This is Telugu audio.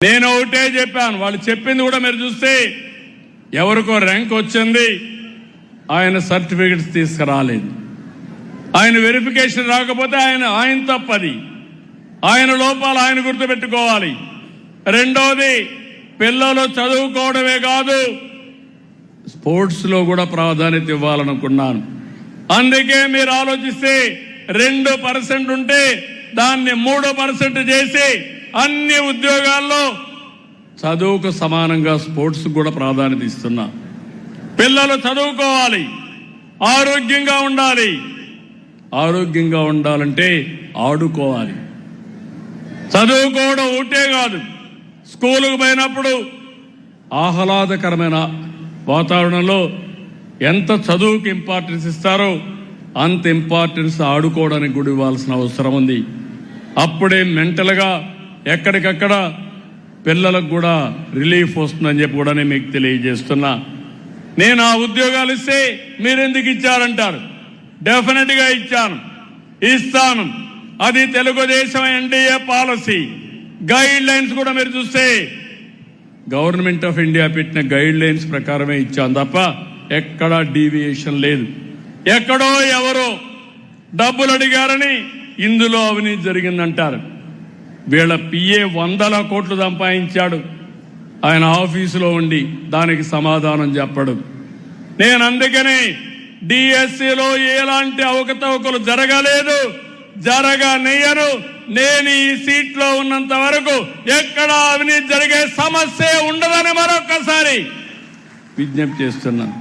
నేను ఒకటే చెప్పాను, వాళ్ళు చెప్పింది కూడా మీరు చూస్తే ఎవరికో ర్యాంక్ వచ్చింది, ఆయన సర్టిఫికెట్స్ తీసుకురాలేదు, ఆయన వెరిఫికేషన్ రాకపోతే ఆయన తప్పది, ఆయన లోపాలు ఆయన గుర్తుపెట్టుకోవాలి. రెండోది, పిల్లలు చదువుకోవడమే కాదు స్పోర్ట్స్ లో కూడా ప్రాధాన్యత ఇవ్వాలనుకున్నాను. అందుకే మీరు ఆలోచిస్తే 2% ఉంటే దాన్ని 3% చేసి అన్ని ఉద్యోగాల్లో చదువుకు సమానంగా స్పోర్ట్స్ కూడా ప్రాధాన్యత ఇస్తున్నా. పిల్లలు చదువుకోవాలి, ఆరోగ్యంగా ఉండాలి. ఆరోగ్యంగా ఉండాలంటే ఆడుకోవాలి. చదువుకోవడం ఒకటే కాదు, స్కూలుకు పోయినప్పుడు ఆహ్లాదకరమైన వాతావరణంలో ఎంత చదువుకి ఇంపార్టెన్స్ ఇస్తారో అంత ఇంపార్టెన్స్ ఆడుకోవడానికి కూడా ఇవ్వాల్సిన అవసరం ఉంది. అప్పుడే మెంటల్గా ఎక్కడికక్కడ పిల్లలకు కూడా రిలీఫ్ వస్తుందని చెప్పి కూడా నేను మీకు తెలియజేస్తున్నా. నేను ఆ ఉద్యోగాలు ఇస్తే మీరెందుకు ఇచ్చారంటారు. డెఫినెట్గా ఇస్తాను. అది Telugu Desam NDA policy. Guide lines కూడా మీరు చూస్తే గవర్నమెంట్ ఆఫ్ ఇండియా పెట్టిన గైడ్ లైన్స్ ప్రకారమే ఇచ్చాను తప్ప ఎక్కడా డీవియేషన్ లేదు. ఎక్కడో ఎవరో డబ్బులు అడిగారని ఇందులో అవినీతి జరిగిందంటారు. వీళ్ళ పిఏ 100 కోట్లు సంపాదించాడు, ఆయన ఆఫీసులో ఉండి దానికి సమాధానం చెప్పడు. నేను అందుకనే డిఎస్సిలో ఎలాంటి అవకతవకలు జరగలేదు, జరగనియను. నేను ఈ సీట్లో ఉన్నంత వరకు ఎక్కడ అవినీతి జరిగే సమస్య ఉండదని మరొకసారి విజ్ఞప్తి చేస్తున్నాను.